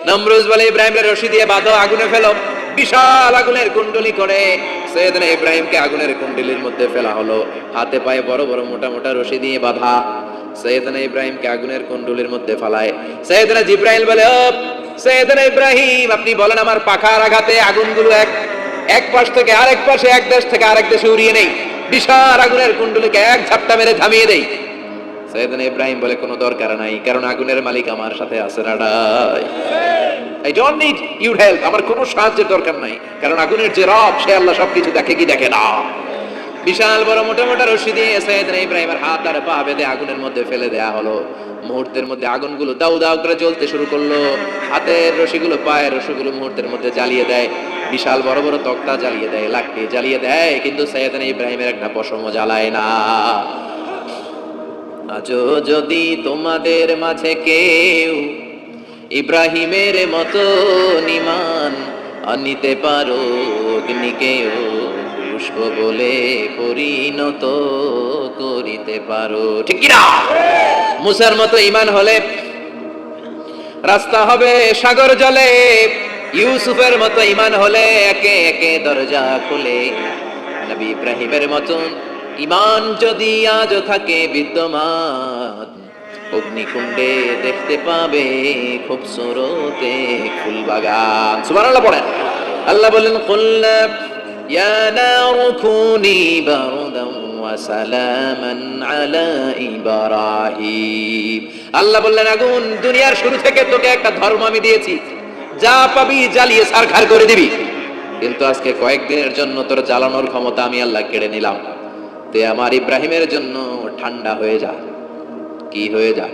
নমরুদ বলে ইব্রাহিমের রশি দিয়ে বাঁধো, আগুনে ফেলো। বিশাল আগুনের কুণ্ডলি করে সাইয়েদনা ইব্রাহিমকে আগুনের কুণ্ডলির মধ্যে ফেলা হলো। হাতে পায়ে বড় বড় মোটা মোটা রশি দিয়ে বাঁধা সাইয়েদনা ইব্রাহিমকে আগুনের কুণ্ডলির মধ্যে ফেলায়। সাইয়েদনা জিবরাইল বলে, ও সাইয়েদনা ইব্রাহিম, আপনি বলেন আমার পাখার আঘাতে আগুনগুলো এক পাশ থেকে আরেক পাশে, এক দেশ থেকে আরেক দেশে উড়িয়ে নেই, বিশাল আগুনের কুণ্ডলিকে এক ঝাপটা মেরে থামিয়ে দেই। সাইয়েদনা ইব্রাহিম বলে কোনো দরকার নাই, কারণ আগুনের মালিক আমার সাথে আছে না নাই। I don't need your help, আমার কোনো সাহায্যের দরকার নাই, কারণ আগুনের যে রব সে আল্লাহ সবকিছু দেখে কি দেখে না। বিশাল বড় মোটা মোটা রশি দিয়ে সাইয়েদনা ইব্রাহিমের হাত আর পা বেঁধে আগুনের মধ্যে ফেলে দেয়া হলো। মুহূর্তের মধ্যে আগুনগুলো দাউ দাউ করে জ্বলতে শুরু করলো। হাতের রশিগুলো পায়ের রশিগুলো মুহূর্তের মধ্যে জ্বালিয়ে দেয়। বিশাল বড় বড় তক্তা জ্বালিয়ে দেয়, লাকড়ি জ্বালিয়ে দেয়, কিন্তু সাইয়েদনা ইব্রাহিমের একটা পশমও জ্বালায় না। আজও যদি তোমাদের মাঝে কেউ ইব্রাহিমের মতো ঈমান আনিতে পারো, অগ্নিকেও পুষ্প বলে পরিণত করিতে পারো, ঠিক কি না? মুসার মতো ঈমান হলে রাস্তা হবে সাগর জলে, ইউসুফের মতো ঈমান হলে একে একে দরজা খুলে। নবী ইব্রাহিমের মতন ঈমান যদি আজও থাকে বিদ্যমান, অগ্নিকুণ্ডে দেখতে পাবে খুবসুরতে ফুল বাগান। সুবহানাল্লাহ পড়েন। আল্লাহ বলেন, কুল্লা ইয়া নারু কুনি বারদান ওয়া সালামান আলা ইব্রাহিম। আল্লাহ বললেন, আগুন, দুনিয়ার শুরু থেকে তোকে একটা ধর্ম আমি দিয়েছি, যা পাবি জ্বালিয়ে ছারখার করে দিবি, কিন্তু আজকে কয়েকদিনের জন্য তোর জ্বালানোর ক্ষমতা আমি আল্লাহ কেড়ে নিলাম। তে আমার ইব্রাহিমের জন্য ঠান্ডা হয়ে যা। কি হয়ে যা?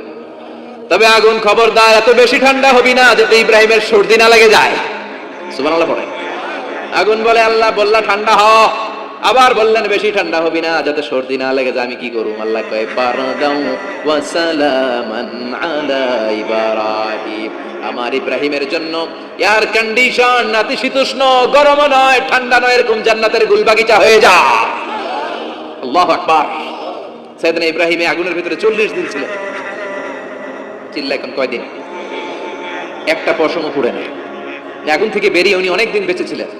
তবে আগুন খবরদার এত বেশি ঠান্ডা হবি না যাতে ইব্রাহিমের সর্দি না লেগে যায়। সুবহানাল্লাহ পড়ে। আগুন বলে, আল্লাহ বললা ঠান্ডা হ, আবার বললেন বেশি ঠান্ডা হবি না যাতে সর্দি না লেগে যায়। আমি কি করব? আল্লাহ কয়, বারদাউ ওয়া সালামান আলা ইব্রাহিম। আমার ইব্রাহিমের জন্য এয়ার কন্ডিশন, নাতিশীতোষ্ণ, গরম নয় ঠান্ডা নয়, এরকম জান্নাতের গুলবাগিচা হয়ে যা। আল্লাহু আকবার। সাইয়েদনা ইব্রাহিম আগুনের ভিতরে 40 দিন ছিলেন। চিল্লা এখন কয়দিন? একটা পশমও পুড়ে নাই। আগুন থেকে বেরিয়ে উনি অনেক দিন বেঁচে ছিলেন।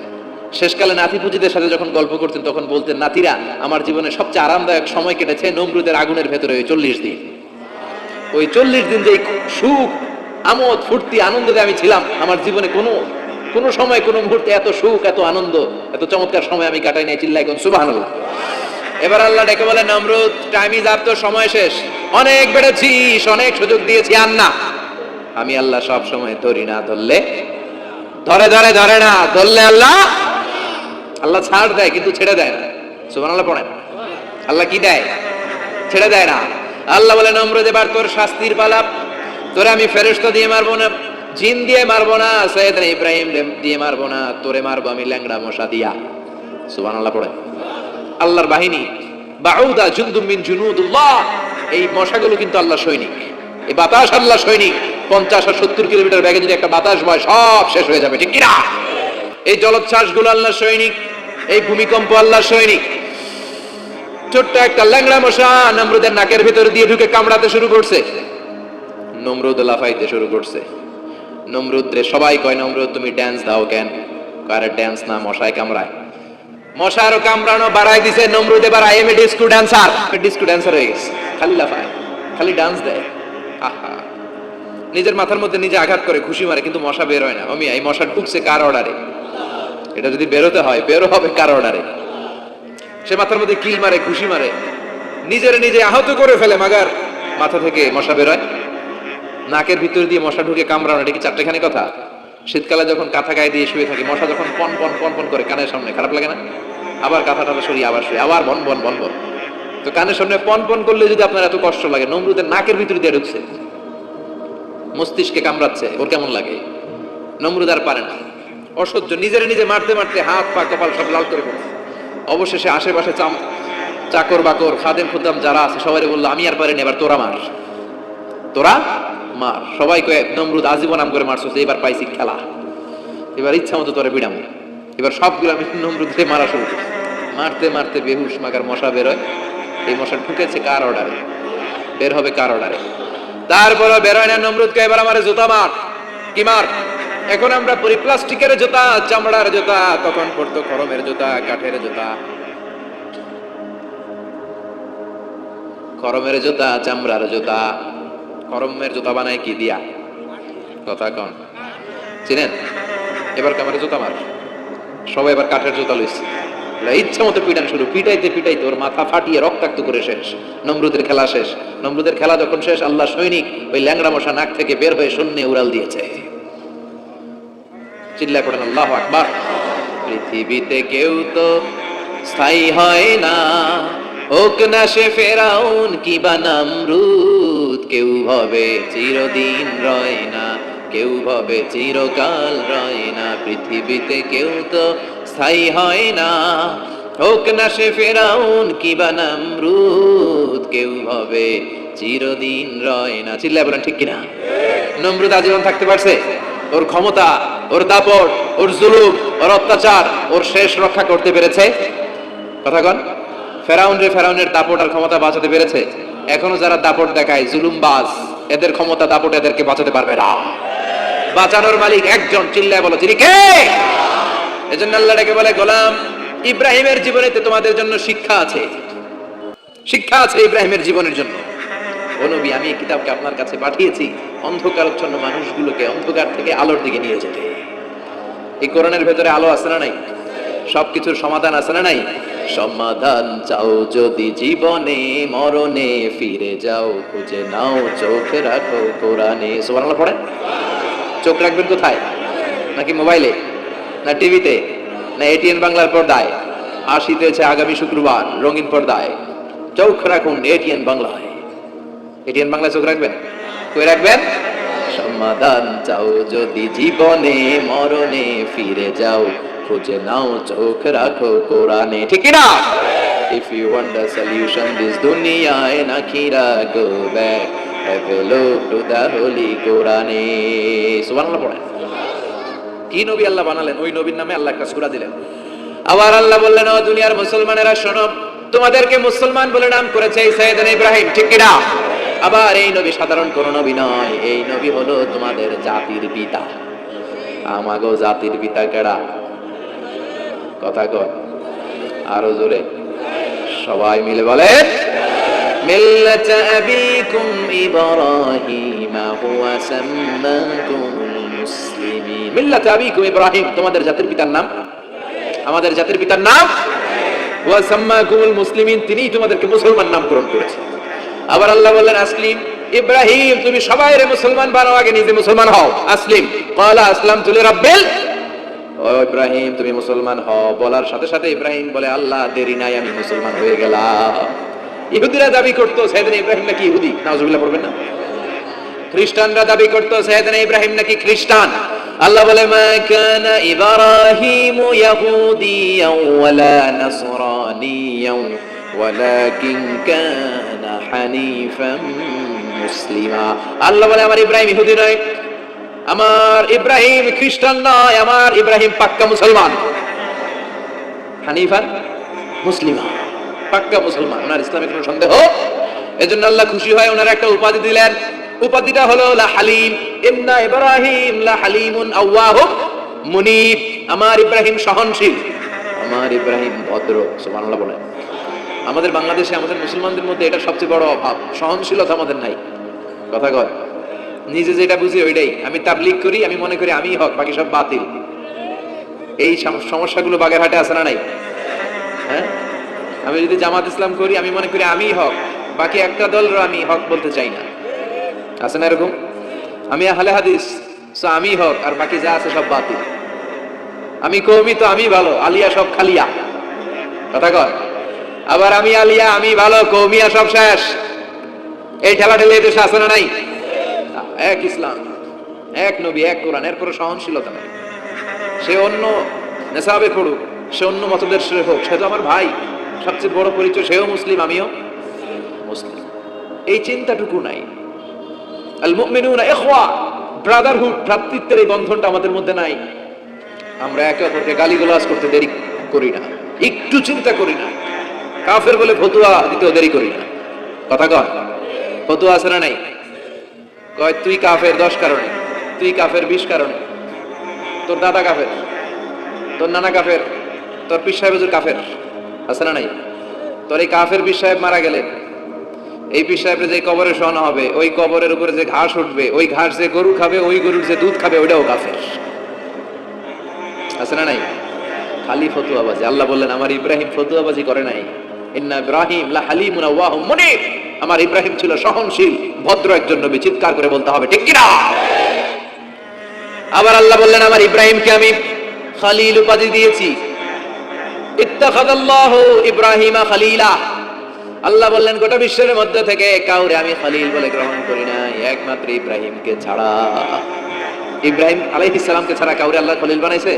শেষকালে নাতি পুজিদের সাথে যখন গল্প করতেন তখন বলতেন, নাতিরা, আমার জীবনে সবচেয়ে আরামদায়ক সময় কেটেছে নমরুদের আগুনের ভেতরে ওই 40 দিন। ওই 40 দিন যে সুখ, আমোদ, ফুর্তি, আনন্দে আমি ছিলাম, আমার জীবনে কোনো সময় কোনো মুহূর্তে এত সুখ, এত আনন্দ, এত চমৎকার সময় আমি কাটাই নাই। চিল্লা এখন সুবহানাল্লাহ। এবার আল্লাহ ডেকে বলে, নমরুদ, টাইম ইজ আপ, তোর সময় শেষ, অনেক বেড়েছিস, অনেক সুযোগ দিয়েছি, আর না। আমি আল্লাহ সব সময় ধরি না, ধরলে ধরে না, ধরলে আল্লাহ ছাড় দেয় কিন্তু ছেড়ে দেয় না। সুবহানাল্লাহ পড়েন। আল্লাহ কি দেয়? ছেড়ে দেয় না। আল্লাহ বলে, নমরুদ, এবার তোর শাস্তির পালা। তোরে আমি ফেরেশতা দিয়ে মারবো না, জিন দিয়ে মারবো না, সাইয়েদনা ইব্রাহিম দিয়ে মারবো না, তোরে মারবো আমি ল্যাংড়া মশা দিয়া। সুবহানাল্লাহ পড়েন। আল্লাহর বাহিনী, বাউদা জুনদুম মিন জুনুদুল্লাহ, এই মশাগুলো কিন্তু আল্লাহ সৈনিক। এই বাতাস আল্লাহ সৈনিক। 50 আর 70 কিলোমিটার বেগে যদি একটা বাতাস বয়, সব শেষ হয়ে যাবে, ঠিক কি না? এই জলোচ্ছ্বাসগুলো আল্লাহ সৈনিক, এই ভূমিকম্প আল্লাহ সৈনিক। ছোট্ট একটা ল্যাংড়া মশা নমরুদের নাকের ভিতরে দিয়ে ঢুকে কামড়াতে শুরু করছে। নমরুদ লাফাইতে শুরু করছে। নমরুদ রে সবাই কয়, নমরুদ তুমি ড্যান্স দাও কেন? কারে ড্যান্স না, মশায় কামড়ায়। মশার কামড়ানো বাড়াই দিছে। নমরুদ এবার I M A disco dancer হয়ে গেছে। খালি লাফায়, খালি ডান্স দেয়। আহা, নিজের মাথার মধ্যে নিজে আঘাত করে, খুশি মারে, কিন্তু মশা বের হয় না। আমি এই মশা ঢুকছে কার অর্ডারে? এটা যদি বেরোতে হয়, বেরো হবে কার অর্ডারে? সে মাথার মধ্যে কিল মারে, খুশি মারে, নিজে আহত করে ফেলে, মাগার মাথা থেকে মশা বের হয়। নাকের ভিতর দিয়ে মশা ঢুকে কামড়ানো, এটা কি চারটেখানি কথা? শীতকালে যখন কাঁথা গায়ে দিয়ে শুয়ে থাকি, মশা যখন পন পন পন পন করে কানের সামনে, খারাপ লাগে না? আবার কাঁথাটা সরিয়ে আবার শুয়ে, আবার বন বন বন বন। তো কানের সামনে পন পন করলে যদি আপনার এত কষ্ট লাগে, নমরুদের নাকের ভিতর দিয়ে ঢুকছে, মস্তিষ্কে কামড়াচ্ছে, ওর কেমন লাগে? নমরুদ আর পারে না, অসহ্য। নিজে মারতে মারতে হাত পা কপাল সব লাল করে পড়ছে। অবশেষে আশেপাশে চাকর বাকর, খাদেম খুদ্দাম যারা আছে সবাই বললো, আমি আর পারিনি, এবার তোরা মার। সবাই কয়ে, নমরুদ আজীবন নাম করে মারছো, এবার পাইছি খেলা, এবার ইচ্ছা মতো তোরা বিড়ামো। এবার সবগুলো আমি নমরুদকে মারা শুরু করছি। মারতে মারতে বেহুশ মাগার মশা বেরোয়। এই মশা ঢুকেছে কার অর্ডারে? বের হবে কার অর্ডারে? তারপরে বেরোয় না। নমরুদকে এবার আমার জুতা মার। কি মার? এখন আমরা পরি প্লাস্টিকের জুতা, চামড়ার জুতা, তখন পড়তো খরমের জুতা, কাঠের জুতা। খরমের জুতা, চামড়ার জুতা। খরমের জুতা বানায় কি দিয়া? কথা কন, চিনেন? এবার কামারে জুতা মার, সবাই এবার কাঠের জুতা লইছে, ইচ্ছা মতো পিটান শুরু, পিটাইতে পিটাইতে ওর মাথা ফাটিয়ে রক্তাক্ত করে শেষ। নমরুদের খেলা শেষ। নমরুদের খেলা যখন শেষ, আল্লাহ সৈনিক ওই ল্যাংড়া মশা নাক থেকে বের হয়ে শূন্যে উড়াল দিয়েছে। চিল্লায় পড়েন আল্লাহু আকবার। পৃথিবীতে কেউ তো স্থায়ী হয় না, হোক না সে ফেরাউন কিবা নমরুদ। কেউ ভাবে চিরদিন রয় না, কেউ ভাবে চিরকাল রয় না। পৃথিবীতে কেউ তো স্থায়ী হয় না, হোক না সে ফেরাউন কিবা নমরুদ। কেউ ভাবে চিরদিন রয় না। চিল্লায় বলেন ঠিক কিনা? নমরুদ আজীবন থাকতে পারছে? ওর ক্ষমতা, ওর দাপট, ওর জুলুম, ওর অত্যাচার, ওর শেষ রক্ষা করতে পেরেছে? কথা কন। ফেরাউনের দাপট আর ক্ষমতা বাঁচাতে পেরেছে? এখনো যারা দাপট দেখায়, জুলুমবাজ, এদের ক্ষমতা দাপট এদেরকে বাঁচাতে পারবে না। বাঁচানোর মালিক একজন, চিল্লায় বলো তিনি কে? এজন্য আল্লাহ ডেকে বলে, গোলাম ইব্রাহিমের জীবনেতে তোমাদের জন্য শিক্ষা আছে, শিক্ষা আছে ইব্রাহিমের জীবনের জন্য। ও নবী, আমি এই কিতাবকে আপনার কাছে পাঠিয়েছি অন্ধকারাচ্ছন্ন মানুষগুলোকে অন্ধকার থেকে আলোর দিকে নিয়ে যেতে। এই কোরআনের ভেতরে আলো আছে না নাই? সবকিছুর সমাধান আছে না নাই? সমাধান চাও যদি জীবনে, মরণে ফিরে যাও, খুঁজে নাও চোখে রাখো কোরআনে। সুবহানাল্লাহ পড়েন। চোখ রাখবেন কোথায়? নাকি মোবাইলে, না টিভিতে, না এটিএন বাংলার পর্দায়? আসিতেছে আগামী শুক্রবার রঙিন পর্দায়, চোখ রাখুন এটিএন বাংলায়। এটিএন বাংলায় চোখ রাখবেন? কই রাখবেন? সমাধান চাও যদি জীবনে, মরণে ফিরে যাও, খুঁজে নাও চোখ রাখো কোরআনে। ঠিক না? If you want the solution this dunya and akhirah, go back, have a look to the holy Quran. সুবহানাল্লাহ পড়েন। কি নবী আল্লাহ বানালেন, ওই নবীর নামে আল্লাহ একটা সূরা দিলেন। আবার আল্লাহ বললেন, ও দুনিয়ার মুসলমানেরা শোনো, তোমাদেরকে মুসলমান বলে নাম করেছে সাইয়েদনা ইব্রাহিম। ঠিক কি না? আবার এই নবী সাধারণ কোন নবী নয়, এই নবী হলো তোমাদের জাতির পিতা। আমাগো জাতির পিতা কেডা? কথা কর আরো জোরে, সবাই মিলে বলেন, মিল্লাত আবিকুম ইব্রাহিম হুয়া সাম্মাকুমুল মুসলিমিন। মিল্লাত আবিকুম ইব্রাহিম, তোমাদের জাতির পিতার নাম, আমাদের জাতির পিতার নাম হুয়া সাম্মাকুমুল মুসলিমিন, তিনিই তোমাদেরকে মুসলমান নামকরণ করেছেন। আবার আল্লাহ বললেন, আসলিম ইব্রাহিম, তুমি সবাইরে মুসলমান বানাও, আগে নিজে মুসলমান হও। আসলিম ক্বালা আসলামতু লিরাব্বিল, ও ইব্রাহিম তুমি মুসলমান হও। বলার সাথে সাথে ইব্রাহিম বলে, আল্লাহ দেরি নাই, আমি মুসলমান হয়ে গেলাম। ইহুদিরা দাবি করতো সাইয়েদনা ইব্রাহিম নাকি ইহুদি, নাউজুবিল্লাহ পড়বেন না? খ্রিস্টানরা দাবি করতো সাইয়েদনা ইব্রাহিম নাকি খ্রিস্টান। আল্লাহ বলে, মা কানা ইব্রাহিম ইয়াহুদিয়ান ওয়ালা নাসরানিয়ান ওয়ালাকিন কানা হানিফান মুসলিমা। আল্লাহ বলে, আমার ইব্রাহিম ইহুদি নয়, আমার ইব্রাহিম খ্রিস্টান নয়, আমার ইব্রাহিম পাক্কা মুসলমান। হানিফান মুসলিমা, পাক্কা মুসলমান, ওনার ইসলামে কোনো সন্দেহ। এজন্য আল্লাহ খুশি হয়, ওনার একটা উপাধি দিলেন। উপাধিটা হলো লা হালিম। ইন্না ইব্রাহিম লা হালিমুন আওয়াহুম মুনিব। আমার ইব্রাহিম সহনশীল, আমার ইব্রাহিম ভদ্র। সুবহানাল্লাহ বলেন। আমাদের বাংলাদেশে, আমাদের মুসলমানদের মধ্যে এটা সবচেয়ে বড় অভাব, সহনশীলতা আমাদের নাই। কথা কয়, নিজে যেটা বুঝি ওইটাই। আমি তাবলীগ করি, আমি মনে করি আমিই হক, বাকি সব বাতিল। এই সমস্যাগুলো বাগেরহাটে আছে না নাই? হ্যাঁ, আমি যদি জামাত ইসলাম করি, আমি মনে করি আমিই হক, বাকি একটা দলের আমি হক বলতে চাই না। আছে না এরকম? আমি আহলে হাদিস, সো আমি হক, আর বাকি যা আছে সব বাতিল। আমি কওমি, তো আমি ভালো, আলিয়া সব খালিয়া। কথা কয়। আবার আমি আলিয়া, আমি ভালো, কওমিয়া সব শেষ। এই ঠেলাঠেলি এই দেশে আছে না নাই? এক ইসলাম, এক নবী, এক কোরআন, এরপরে সহনশীলতা নাই। সে অন্য নেশাবে পড়ুক, সে অন্য মতদের সে হোক, সে তো আমার ভাই। সবচেয়ে বড় পরিচয়, সেও মুসলিম, আমিও মুসলিম। এই চিন্তাটুকু নাই। আল মুমিনুনা ইখওয়া, ব্রাদারহুড, ভ্রাতৃত্বের এই বন্ধনটা আমাদের মধ্যে নাই। আমরা একে অপরকে গালিগালাজ করতে দেরি করি না, একটু চিন্তা করি না। কাফের বলে ফতুয়া দিতেও দেরি করি না। কথা কয়, ফতুয়া আছে না নাই? কয় তুই কাফের 10 কারণে, তুই কাফের 20 কারণে। তোর দাদা কাফের, তোর নানা কাফের, তোর পীর সাহেব হুজুর কাফের, আছে না নাই? তোর এই কাফের পীর সাহেব মারা গেলেন, এই পীর সাহেবের যে কবরে শোয়ানো হবে, ওই কবরের উপরে যে ঘাস উঠবে, ওই ঘাস যে গরু খাবে, ওই গরুর যে দুধ খাবে, ওইটাও কাফের, আছে না নাই? খালি ফতুয়াবাজি। আল্লাহ বললেন আমার ইব্রাহিম ফতুয়াবাজি করে নাই, ইন্না ইব্রাহিম লা হালিমুন আওয়াহুম মুনিব, আমার ইব্রাহিম ছিল সহনশীল ভদ্র একজন নবী। চিৎকার করে বলতে হবে ঠিক কি না? আবার আল্লাহ বললেন আমার ইব্রাহিমকে আমি খলিল উপাধি দিয়েছি, ইত্তাখাযাল্লাহু ইব্রাহিমা খলিলা। আল্লাহ বললেন গোটা বিশ্বের মধ্যে থেকে কাউরে আমি খলিল বলে গ্রহণ করি নাই, একমাত্র ইব্রাহিমকে ছাড়া। ইব্রাহিম আলাইহিস সালামকে ছাড়া কাউরে আল্লাহ খলিল বানাইছে?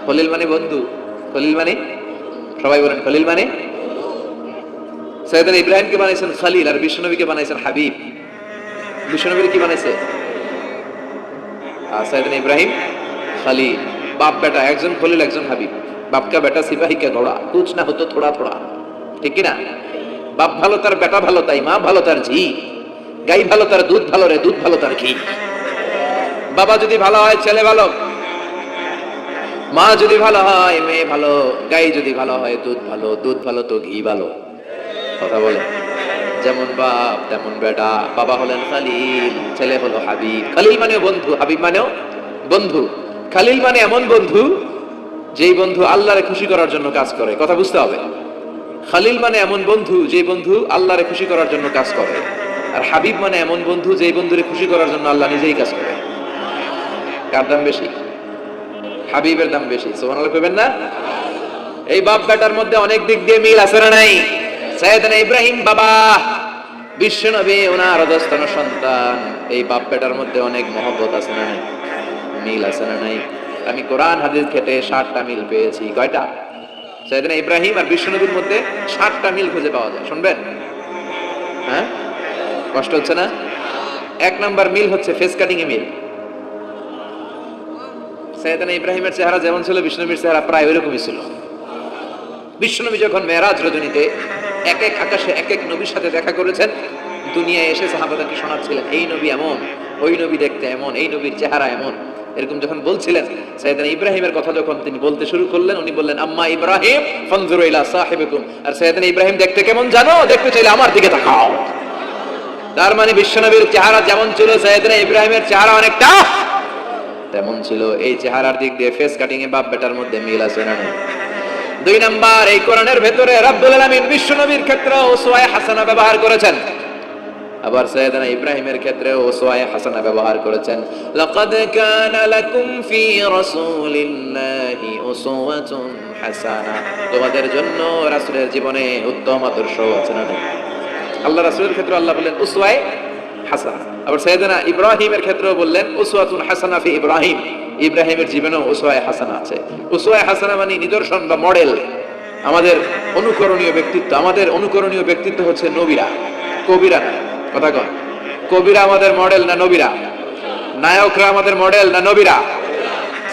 খলিল মানে বন্ধু, খলিল মানে, সবাই বলেন খলিল মানে। সাইয়েদনা ইব্রাহিমকে বানাইছেন খলিল, আর বিশ্বনবীকে বানাইছেন হাবিব। বিশ্বনবীর কি বানাইছে? সাইয়েদনা ইব্রাহিম খলিল, বাপ বেটা, একজন খলিল একজন হাবিব। বাপ কা বেটা সিপাহী কা ঘোড়া, কুছ না হতো থোড়া থোড়া, ঠিক কি না? বাপ ভালো তার বেটা ভালো তাই, মা ভালো তার ঝি, গাই ভালো তার দুধ ভালো রে, দুধ ভালো তার ঘি। বাবা যদি ভালো হয় ছেলে ভালো, মা যদি ভালো হয় মেয়ে ভালো, গাই যদি ভালো হয় দুধ ভালো, দুধ ভালো তো ঘি ভালো। কথা বলে, যেমন বাপ তেমন বেটা। বাবা হলেন খালিল, ছেলে হলো হাবিব। খালিল মানেও বন্ধু, হাবিব মানেও বন্ধু। খালিল মানে এমন বন্ধু যেই বন্ধু আল্লাহরে খুশি করার জন্য কাজ করে। কথা বুঝতে হবে। খালিল মানে এমন বন্ধু যেই বন্ধু আল্লাহরে খুশি করার জন্য কাজ করে, আর হাবিব মানে এমন বন্ধু যেই বন্ধুরে খুশি করার জন্য আল্লাহ নিজেই কাজ করে। কার দাম বেশি? হাবিবের দাম বেশি। সুবহানাল্লাহ কইবেন না? এই বাপ বেটার মধ্যে অনেক দিক দিয়ে মিল আছে না নাই? সাইয়েদনা ইব্রাহিম বাবা, বিশ্বনবী ওনার অধস্তন সন্তান, এই বাপ বেটার মধ্যে অনেক মহব্বত আছে না নাই? মিল আছে না নাই? আমি কোরআন হাদিস ঘেটে 60টা মিল পেয়েছি। কয়টা? সাইয়েদনা ইব্রাহিম আর বিশ্বনবীর মধ্যে 60টা মিল খুঁজে পাওয়া যায়। শুনবেন? হ্যাঁ, কষ্ট হচ্ছে না? 1 নাম্বার মিল হচ্ছে ফেস কাটিং এ মিল। সাইয়েদনা ইব্রাহিমের চেহারা যেমন ছিল, বিশ্বনবীর চেহারা প্রায় ওইরকমই ছিল। বিশ্বনবী যখন মেরাজ রজনীতে এক এক আকাশে এক এক নবীর সাথে দেখা করেছেন, দুনিয়ায় এসে সাহাবাদেরকে শোনাচ্ছিলেন এই নবী এমন, ওই নবী দেখতে এমন, এই নবীর চেহারা এমন, এরকম যখন বলছিলেন, সাইয়েদনা ইব্রাহিমের কথা যখন তিনি বলতে শুরু করলেন, উনি বললেন আম্মা ইব্রাহিম ফানজুরু ইলা সাহিবিকুম। আর সাইয়েদনা ইব্রাহিম দেখতে কেমন জানো? দেখতে চাইলে আমার দিকে তাকাও। তার মানে বিশ্বনবীর চেহারা যেমন ছিল, সাইয়েদনা ইব্রাহিমের চেহারা অনেকটা তেমন ছিল। এই চেহারার দিক দিয়ে ফেস কাটিং এ বাপ বেটার মধ্যে মিল আছে না? 2 নাম্বার, এই কোরআনের ভেতরে রাব্বুল আলামিন বিশ্বনবীর ক্ষেত্রে উসওয়ায়ে হাসানা ব্যবহার করেছেন, আবার সাইয়েদনা ইব্রাহিমের ক্ষেত্রে উসওয়ায়ে হাসানা ব্যবহার করেছেন। লাকাদ কানা লাকুম ফি রাসূলিল্লাহি উসওয়াতুন হাসানা, তোমাদের জন্য রাসূলের জীবনে উত্তম আদর্শ আছে না? আল্লাহ রাসূলের ক্ষেত্রে আল্লাহ বললেন উসওয়ায়ে হাসানা, আবার সাইয়েদনা ইব্রাহিমের ক্ষেত্রেও বললেন উসওয়াতুন হাসানা ফি ইব্রাহিম, ইব্রাহিমের জীবনেও উসওয়ায়ে হাসানা আছে। উসওয়ায়ে হাসানা মানে নিদর্শন বা মডেল, আমাদের অনুকরণীয় ব্যক্তিত্ব। আমাদের অনুকরণীয় ব্যক্তিত্ব হচ্ছে নবীরা, কবিরা না। কথা কন, কবিরা আমাদের মডেল না নবীরা? নায়করা আমাদের মডেল না নবীরা?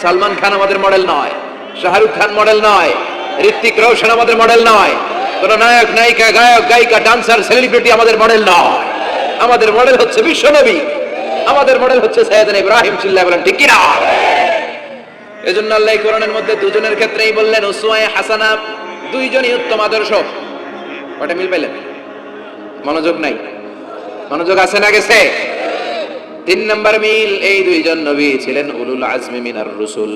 সালমান খান আমাদের মডেল নয়, শাহরুখ খান মডেল নয়, ঋত্বিক রোশন আমাদের মডেল নয়, কোন নায়ক নায়িকা গায়ক গায়িকা ডান্সার সেলিব্রিটি আমাদের মডেল নয়। আমাদের মডেল হচ্ছে বিশ্বনবী, আমাদের মডেল হচ্ছে সাইয়েদনা ইব্রাহিম। চিল্লায় বলেন ঠিক কি না? এজন্য আল্লাহ কোরআনের মধ্যে দুজনের ক্ষেত্রেই বললেন উসওয়ায়ে হাসানা, দুইজনই উত্তম আদর্শ। কয়টা মিল পাইলেন? মনোযোগ নাই? মনোযোগ আছে না গেছে? 3 নাম্বার মিল, এই দুইজন নবী ছিলেন উলুল আজমি মিনার রুসুল।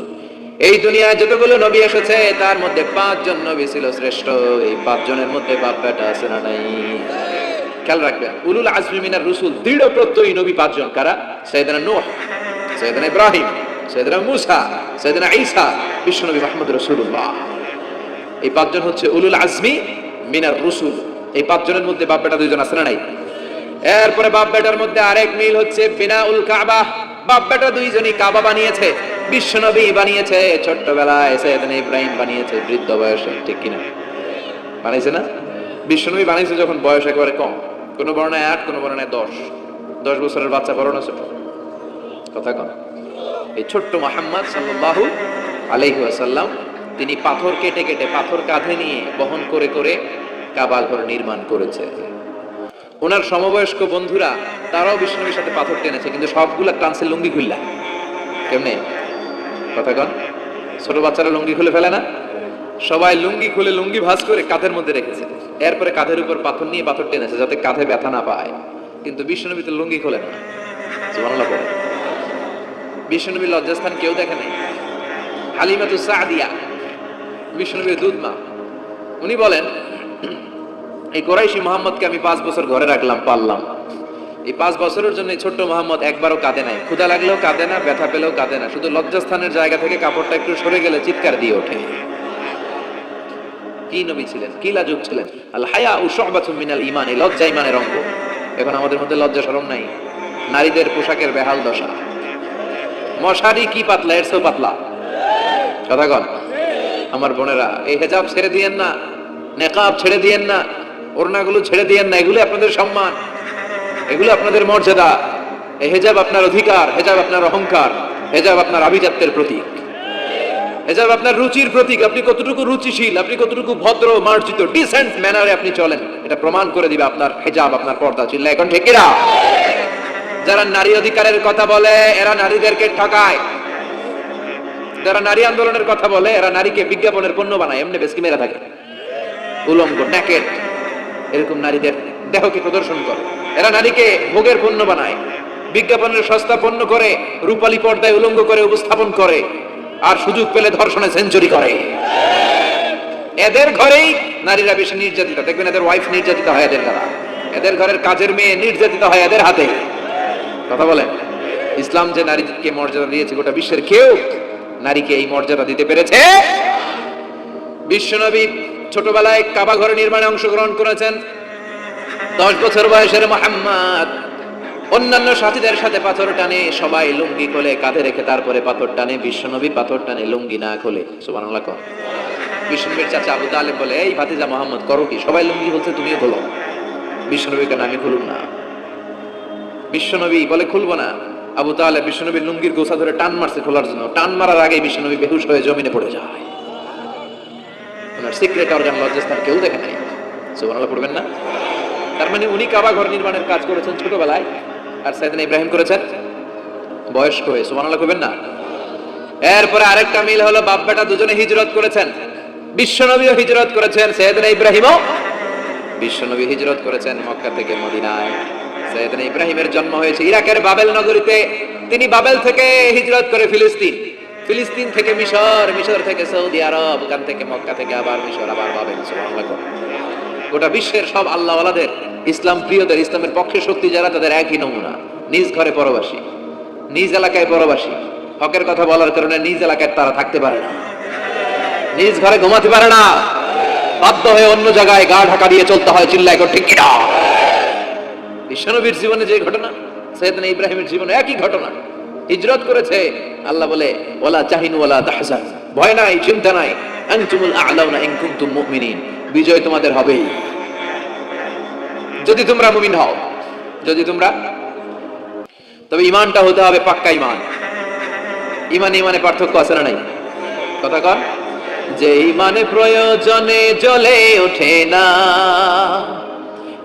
এই দুনিয়ায় যতগুলো নবী এসেছে তার মধ্যে 5 জন নবী ছিল শ্রেষ্ঠ। এই 5 জনের মধ্যে বাপ বেটা আছে না নাই? খেয়াল রাখবেন, উলুল আজমি মিনার রুসুল দৃঢ় প্রত্যয়ী নবী 5 জন। কারা? সাইয়েদনা নূহ, সাইয়েদনা ইব্রাহিম, সাইয়েদনা মূসা, সাইয়েদনা ঈসা, বিশ্বনবী মুহাম্মদ রাসূলুল্লাহ। এই 5 জন হচ্ছে উলুল আজমি মিনার রুসুল। এই 5 জনের মধ্যে বাপ বেটা 2 জন আছে না নাই? এরপরে বাপ বেটার মধ্যে আরেক মিল হচ্ছে বিনাউল কাবা। বাপ বেটা 2 জনই কাবা বানিয়েছে, বিশ্বনবী বানিয়েছে ছোট্টবেলায়, সাইয়েদনা ইব্রাহিম বানিয়েছে বৃদ্ধ বয়সে। ঠিক কিনা? বানাইছে না? বিশ্বনবী বানাইছে যখন বয়স একেবারে কম, কোন বর্ণায় 8, কোন বর্ণায় 10 বছরের বাচ্চা, বড় না ছোট? কথা কন। এই ছোট্ট মুহাম্মদ সাল্লাল্লাহু আলাইহি ওয়াসাল্লাম তিনি পাথর কেটে কেটে, পাথর কাঁধে নিয়ে বহন করে করে কাবা ঘর নির্মাণ করেছে। ওনার সমবয়স্ক বন্ধুরা তারাও বিশ্বনবীর সাথে পাথর টেনেছে, কিন্তু সবগুলা টানছে লুঙ্গি খুললা। কেমনে? কথা কন, ছোট বাচ্চারা লুঙ্গি খুলে ফেলে না? সবাই লুঙ্গি খুলে লুঙ্গি ভাঁজ করে কাঁধের মধ্যে রেখেছে, এরপরে কাঁধের উপর পাথর নিয়ে পাথর টেনেছে যাতে কাঁধে ব্যথা না পায়। কিন্তু বিশ্বনবী তো লুঙ্গি খোলে না। সুবহানাল্লাহ পড়ে। বিশ্বনবীর লজ্জাস্থান কেউ দেখে নাই। হালিমাতু সাদিয়া বিশ্বনবীর দুধ মা, উনি বলেন এই কোরাইশি মোহাম্মদকে আমি 5 বছর ঘরে রাখলাম, পাললাম। এই 5 বছরের জন্য ছোট্ট মোহাম্মদ একবারও কাঁদে নাই, ক্ষুধা লাগলেও কাঁদে না, ব্যথা পেলেও কাঁদে না, শুধু লজ্জাস্থানের জায়গা থেকে কাপড়টা একটু সরে গেলে চিৎকার দিয়ে ওঠে। কি নবী ছিলেন, কি লাজুক ছিলেন। আল হায়া শুবাতুম মিনাল ঈমান, এই লজ্জা ঈমানের অঙ্গ। এখন আমাদের মধ্যে লজ্জা শরম নাই। নারীদের পোশাকের বেহাল দশা। মশারি কি পাতলা, এর চেয়েও পাতলা। কথা কন আমার বোনেরা, এই হেজাব ছেড়ে দিয়েন না, নেকাব ছেড়ে দিয়েন না, ওড়নাগুলো ছেড়ে দিয়েন না। এগুলো আপনাদের সম্মান, এগুলো আপনাদের মর্যাদা। এই হেজাব আপনার অধিকার, হেজাব আপনার অহংকার, হেজাব আপনার আভিজাত্যের প্রতীক, হেজাব আপনার রুচির প্রতীক। আপনি কতটুকু রুচিশীল, আপনি কতটুকু ভদ্র মার্জিত ডিসেন্ট ম্যানারে আপনি চলেন, এটা প্রমাণ করে দিবে আপনার হেজাব, আপনার পর্দা। চিল্লা এখন ঠিক কিনা? যারা নারী অধিকারের কথা বলে এরা নারীদেরকে ঠকায়। যারা নারী আন্দোলনের কথা বলে এরা নারীকে বিজ্ঞাপনের পণ্য বানায়, এমনি বেশকি মেরা থাকে, উলঙ্গ নেকেড এরকম নারীদের দেহকে প্রদর্শন করে। এরা নারীকে ভোগের পণ্য বানায়, বিজ্ঞাপনের সস্তা পণ্য করে, রূপালী পর্দায় উলঙ্গ করে উপস্থাপন করে, আর সুযোগ পেলে ধর্ষণে সেঞ্চুরি করে। এদের ঘরেই নারীরা বেশি নির্যাতিত। দেখবেন এদের ওয়াইফ নির্যাতিত হয় এদের দ্বারা, এদের ঘরের কাজের মেয়ে নির্যাতিত হয় এদের হাতে। কথা বলেন, ইসলাম যে নারীকে মর্যাদা দিয়েছে, গোটা বিশ্বের কেউ নারীকে এই মর্যাদা দিতে পেরেছে? বিশ্বনবী ছোটবেলায় কাবা ঘর নির্মাণে অংশগ্রহণ করেছেন। 10 বছর বয়সের মুহাম্মদ অন্যান্য সাথীদের সাথে পাথর টানে, সবাই লুঙ্গি খোলে কাঁধে রেখে, তারপরে পাথর টানে। বিশ্বনবী পাথর টানে লুঙ্গি না খোলে। সুবহানাল্লাহ। বিশ্বনবীর চাচা আবু তালেব বলে, এই ভাতিজা মুহাম্মদ করো কি? সবাই লুঙ্গি বলছে, তুমিও খোলো। বিশ্বনবী কেন, আমি খুলুম না। বিশ্বনবী বলে খুলবো না। আবু তালেব বিশ্বনবীর লুঙ্গির গোছা ধরে টান মারছে খোলার জন্য। টান মারার আগে বিশ্বনবী বেহুশ হয়ে জমিনে পড়ে যায়। ওনার সিক্রেট অর্গান লজ্জাস্থান কেউ দেখে নাই। সুবহানাল্লাহ পড়বেন না? তার মানে উনি কাবা ঘর নির্মাণের কাজ করেছেন ছোটবেলায়, আর সাইয়েদনা ইব্রাহিম করেছেন বয়স্ক হয়ে। সুবহানাল্লাহ কইবেন না? এরপরে আরেকটা মিল হলো, বাপ বেটা দুজনে হিজরত করেছেন। বিশ্বনবীও হিজরত করেছেন, সাইয়েদনা ইব্রাহিমও। বিশ্বনবী হিজরত করেছেন মক্কা থেকে মদিনায়। সাইয়েদনা ইব্রাহিমের জন্ম হয়েছে ইরাকের বাবেল নগরীতে। তিনি বাবেল থেকে হিজরত করে ফিলিস্তিন, ফিলিস্তিন থেকে মিশর, মিশর থেকে সৌদি আরব, ওখান থেকে মক্কা থেকে আবার মিশর, আবার বাবেল। সুবহানাল্লাহ। গোটা বিশ্বের সব আল্লাহওয়ালাদের, ইসলাম প্রিয়দের, ইসলামের পক্ষে শক্তি যারা, তাদের একই নমুনা। নিজ ঘরে পরবাসী, নিজ এলাকায় পরবাসী। হকের কথা বলার কারণে নিজ এলাকায় তারা থাকতে পারে না, নিজ ঘরে ঘুমাতে পারে না, বাধ্য হয়ে অন্য জায়গায় গা ঢাকা দিয়ে চলতে হয়। চিল্লা এখন ঠিক কিনা? বিশ্বনবীর জীবনে যে ঘটনা, সাইয়েদনা ইব্রাহিমের জীবনে একই ঘটনা। হিজরত করেছে, আল্লাহ বলে ওয়ালা তাহিনু ওয়ালা তাহজান, ভয় নাই, চিন্তা নাই, আনতুমুল আ'লাউনা ইন কুনতুম মুমিনিন, বিজয় তোমাদের হবেই যদি তোমরা মুমিন হও। যদি তোমরা, তবে ঈমানটা হতে হবে পাক্কা ঈমান। ঈমান ঈমানে পার্থক্য আছে না নাই? কথা কর। যে ঈমান প্রয়োজনে জ্বলে ওঠে না,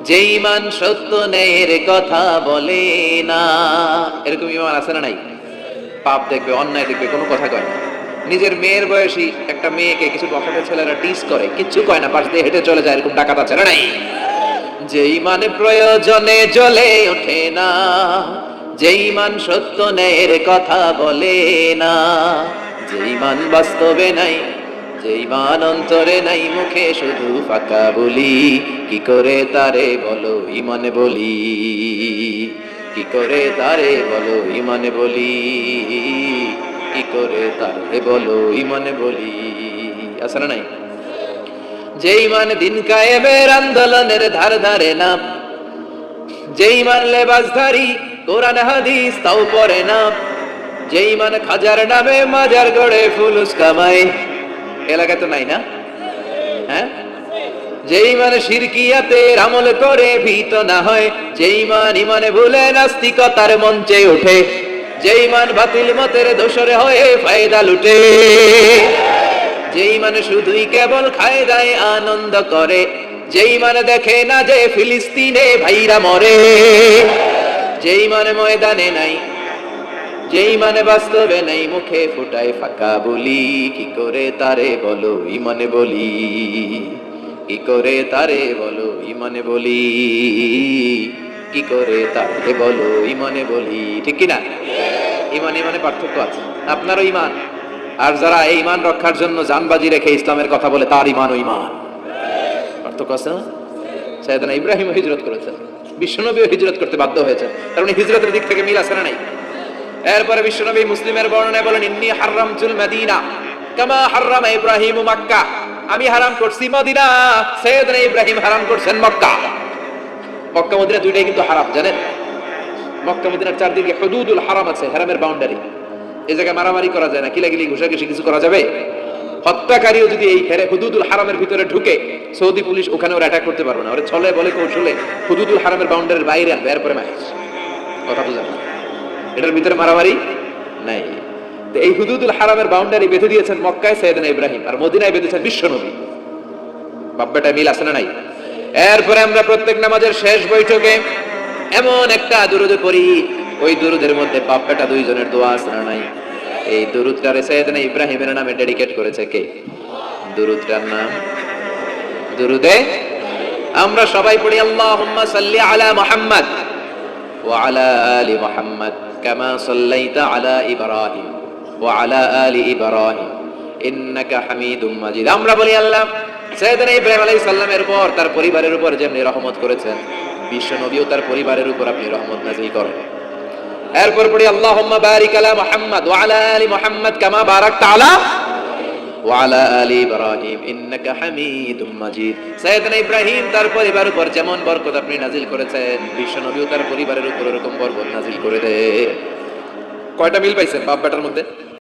যে ঈমান সত্য ন্যায়ের কথা বলে না, এরকম ঈমান আছে না নাই? পাপ দেখবে, অন্যায় দেখবে, কোনো কথা কয় না। নিজের মেয়ের বয়সী একটা মেয়েকে কিছু বখাটে ছেলেরা টিস করে, কিচ্ছু কয় না, পাশ দিয়ে হেঁটে চলে যায়, এরকম ডাকাত আছে না নাই? যে ঈমান প্রয়োজনে জ্বলে ওঠে না, যে ঈমান সত্য ন্যায়ের কথা বলে না, যে ঈমান বাস্তবে নাই, যে ঈমান অন্তরে নাই, মুখে শুধু ফাঁকা বলি, কি করে তারে বলো ঈমানে বলি, কি করে তারে বলো ঈমানে বলি, কি করে তারে বলো ঈমানে বলি। আছে না নাই? যে ঈমান দিন কায়েমের আন্দোলনের ধার ধারে না, যে ঈমান লেবাসধারী কোরআন হাদিস তাও পড়ে না, যে ঈমান খাজার নামে মাজার গড়ে ফুলুস কামায়, এলাকায় তো নাই না? হ্যাঁ, যে ঈমান শিরকিয়াতের আমল করে ভীত না হয়, যে ঈমান ঈমানে ভুলে নাস্তিকতার মঞ্চে ওঠে, যে ঈমান বাতিল মতের দোষরে হয়ে ফায়দা লুটে, যে ঈমান শুধুই কেবল খায় দায় আনন্দ করে, যে ঈমান দেখে না যে ফিলিস্তিনে ভাইরা মরে, যে ঈমান ময়দানে নাই, যে ইমানে বাস্তবে নেই মুখে ফুটায় ফাঁকা বলি, কি করে তারে বলো ইমানে বলি, কি করে তারে বলো ইমানে বলি, কি করে তারে বলো ইমানে বলি। ঠিক কিনা? ইমান ইমানে পার্থক্য আছে। আপনারও ইমান, আর যারা এই ইমান রক্ষার জন্য জানবাজি রেখে ইসলামের কথা বলে তার ইমান ও ইমান, পার্থক্য আছে না? সাইয়েদনা ইব্রাহিম হিজরত করেছেন, বিশ্বনবীও হিজরত করতে বাধ্য হয়েছেন, কারণ হিজরতের দিক থেকে মিল আছে না নাই? এরপরে বিশ্বনবী মুসলিমের বর্ণনায় বলেন, ইন্নী হারামতুল মদিনা কামা হারামা ইব্রাহিম মক্কা, আমি হারাম করছি মদিনা, সাইয়েদনা ইব্রাহিম হারাম করছেন মক্কা। মক্কা মদিনা দুইটাই কিন্তু হারাম, জানেন? মক্কা মদিনার চারদিকে হুদুদুল হারাম আছে, হারামের বাউন্ডারি। এই জায়গায় মারামারি করা যায় না, কিলাকিলি ঘুষাঘুষি কিছু করা যাবে? হত্যাকারীও যদি এই হুদুদুল হারামের ভিতরে ঢুকে, সৌদি পুলিশ ওখানে ওরা অ্যাটাক করতে পারবে না, ওরা ছলে বলে কৌশলে হুদুদুল হারামের বাউন্ডারির বাইরে আনবে, এরপরে মায়ের কথা বুঝেন না, এটার ভিতরে মারামারি নাই। তো এই হুদুদুল হারামের বাউন্ডারি বেঁধে দিয়েছেন মক্কায় সাইয়েদনা ইব্রাহিম, আর মদিনায় বেঁধেছেন বিশ্বনবী। বাপ্পাটা মিল আছে না নাই? এরপরে আমরা প্রত্যেক নামাজের শেষ বৈঠকে এমন একটা দুরুদ পড়ি, ওই দুরুদের মধ্যে বাপ্পাটা দুইজনের দোয়া আছে না নাই? এই দুরুদটারে সাইয়েদনা ইব্রাহিমের নামে ডেডিকেট করেছে কে? দুরুদটার নাম দুরুদে আমরা সবাই পড়ি, আল্লাহুম্মা সাল্লি আলা মুহাম্মাদ ওয়া আলা আলি মুহাম্মাদ কামা সাল্লাইতা আলা ইব্রাহিম ওয়া আলা আলি ইব্রাহিম ইন্নাকা হামিদুম মাজিদ। আমরা বলি, আল্লাহ সাইয়েদনা ইব্রাহিম আলাইহিস সালামের উপর, তার পরিবারের উপর যেমনি রহমত করেছেন, বিশ্ব নবীও তার পরিবারের উপর আপনি রহমত নাযিল করেন। এরপর পড়ি, আল্লাহুম্মা বারিক আলা মুহাম্মাদ ওয়া আলা আলি মুহাম্মাদ কামা বারাকতা আলা ওয়া আলা আলি ইব্রাহিম ইন্নাকা হামিদুম মাজিদ। সাইয়েদনা ইব্রাহিম তার পরিবারের উপর যেমন বরকত আপনি নাযিল করেছেন, বিশ্ব নবীও তার পরিবারের উপর এরকম বরকত নাযিল করে দেয়। কয়টা মিল পাইছেন বাপ বেটার মধ্যে?